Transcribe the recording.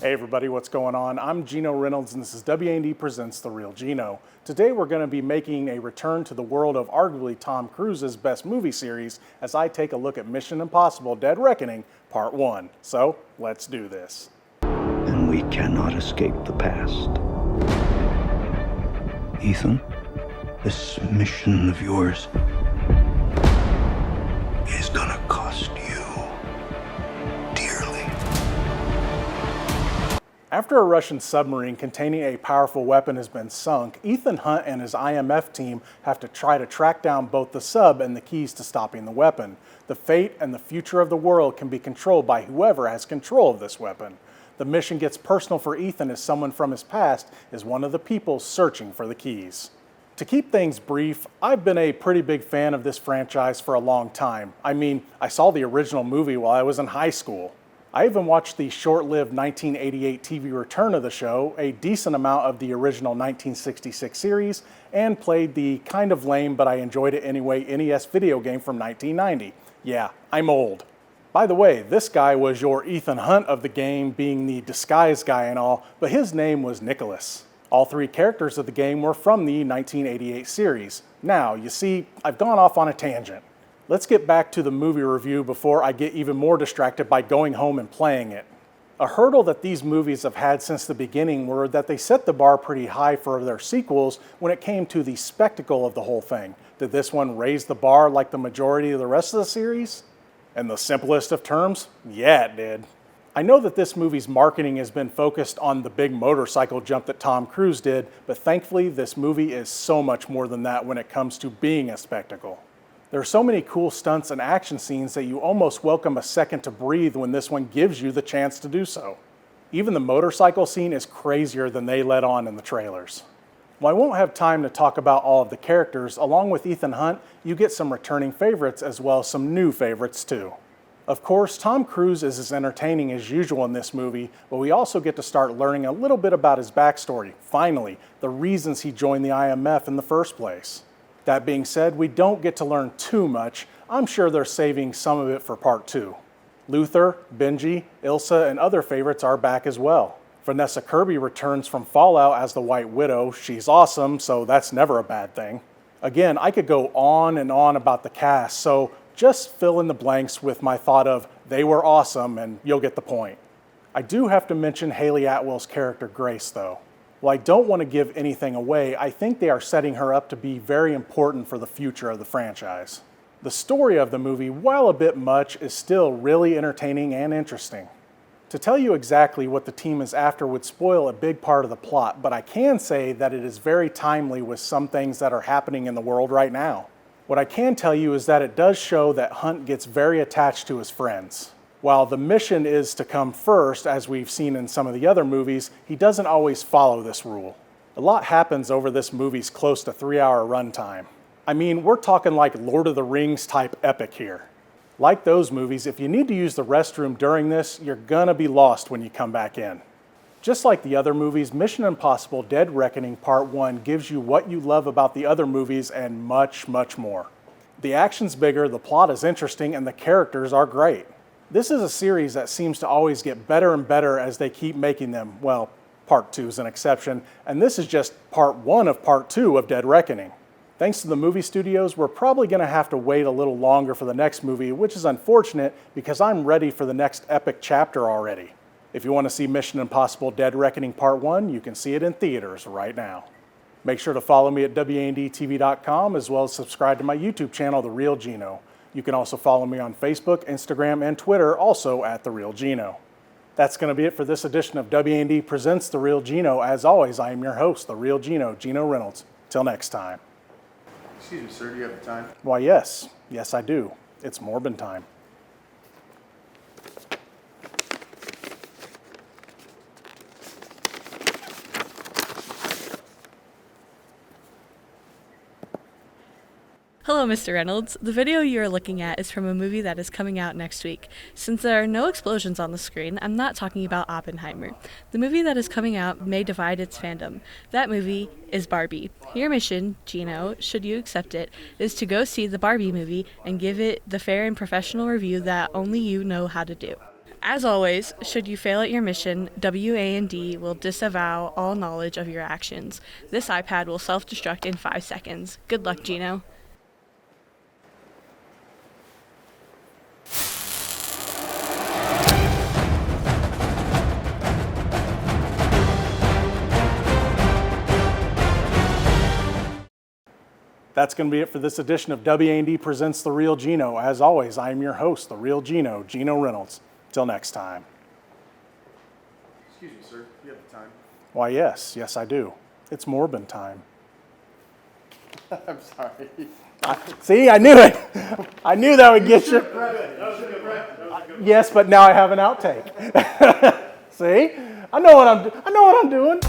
Hey everybody, what's going on? I'm Geno Reynolds and this is WAND Presents The Real Geno. Today we're going to be making a return to the world of arguably Tom Cruise's best movie series as I take a look at Mission Impossible Dead Reckoning Part 1. So, let's do this. And we cannot escape the past. Ethan, this mission of yours is gonna cost you dearly. After a Russian submarine containing a powerful weapon has been sunk, Ethan Hunt and his IMF team have to try to track down both the sub and the keys to stopping the weapon. The fate and the future of the world can be controlled by whoever has control of this weapon. The mission gets personal for Ethan as someone from his past is one of the people searching for the keys. To keep things brief, I've been a pretty big fan of this franchise for a long time. I mean, I saw the original movie while I was in high school. I even watched the short-lived 1988 TV return of the show, a decent amount of the original 1966 series, and played the kind of lame but I enjoyed it anyway NES video game from 1990. Yeah, I'm old. By the way, this guy was your Ethan Hunt of the game, being the disguise guy and all, but his name was Nicholas. All three characters of the game were from the 1988 series. Now, you see, I've gone off on a tangent. Let's get back to the movie review before I get even more distracted by going home and playing it. A hurdle that these movies have had since the beginning were that they set the bar pretty high for their sequels when it came to the spectacle of the whole thing. Did this one raise the bar like the majority of the rest of the series? In the simplest of terms, yeah, it did. I know that this movie's marketing has been focused on the big motorcycle jump that Tom Cruise did, but thankfully this movie is so much more than that when it comes to being a spectacle. There are so many cool stunts and action scenes that you almost welcome a second to breathe when this one gives you the chance to do so. Even the motorcycle scene is crazier than they let on in the trailers. While I won't have time to talk about all of the characters, along with Ethan Hunt, you get some returning favorites as well as some new favorites too. Of course, Tom Cruise is as entertaining as usual in this movie, but we also get to start learning a little bit about his backstory, finally, the reasons he joined the IMF in the first place. That being said, we don't get to learn too much. I'm sure they're saving some of it for part 2. Luther, Benji, Ilsa, and other favorites are back as well. Vanessa Kirby returns from Fallout as the White Widow. She's awesome, so that's never a bad thing. Again, I could go on and on about the cast, so just fill in the blanks with my thought of they were awesome and you'll get the point. I do have to mention Haley Atwell's character Grace though. While I don't want to give anything away, I think they are setting her up to be very important for the future of the franchise. The story of the movie, while a bit much, is still really entertaining and interesting. To tell you exactly what the team is after would spoil a big part of the plot, but I can say that it is very timely with some things that are happening in the world right now. What I can tell you is that it does show that Hunt gets very attached to his friends. While the mission is to come first, as we've seen in some of the other movies, he doesn't always follow this rule. A lot happens over this movie's close to 3-hour runtime. I mean, we're talking like Lord of the Rings type epic here. Like those movies, if you need to use the restroom during this, you're gonna be lost when you come back in. Just like the other movies, Mission Impossible Dead Reckoning Part 1 gives you what you love about the other movies and much, much more. The action's bigger, the plot is interesting, and the characters are great. This is a series that seems to always get better and better as they keep making them. Well, Part 2 is an exception, and this is just Part 1 of Part 2 of Dead Reckoning. Thanks to the movie studios, we're probably going to have to wait a little longer for the next movie, which is unfortunate because I'm ready for the next epic chapter already. If you want to see Mission Impossible Dead Reckoning Part 1, you can see it in theaters right now. Make sure to follow me at WANDTV.com as well as subscribe to my YouTube channel, The Real Geno. You can also follow me on Facebook, Instagram, and Twitter, also at The Real Geno. That's going to be it for this edition of WAND Presents The Real Geno. As always, I am your host, The Real Geno, Geno Reynolds. Till next time. Excuse me, sir, do you have the time? Why, yes. Yes, I do. It's Morbin time. Hello, Mr. Reynolds. The video you are looking at is from a movie that is coming out next week. Since there are no explosions on the screen, I'm not talking about Oppenheimer. The movie that is coming out may divide its fandom. That movie is Barbie. Your mission, Geno, should you accept it, is to go see the Barbie movie and give it the fair and professional review that only you know how to do. As always, should you fail at your mission, WAND will disavow all knowledge of your actions. This iPad will self-destruct in 5 seconds. Good luck, Geno. That's going to be it for this edition of WAND Presents The Real Geno. As always, I am your host, The Real Geno, Geno Reynolds. Till next time. Excuse me, sir. Do you have the time? Why, yes, I do. It's Morbin time. I'm sorry. See, I knew it. I knew that would get you. Yes, but now I have an outtake. See, I know what I'm doing.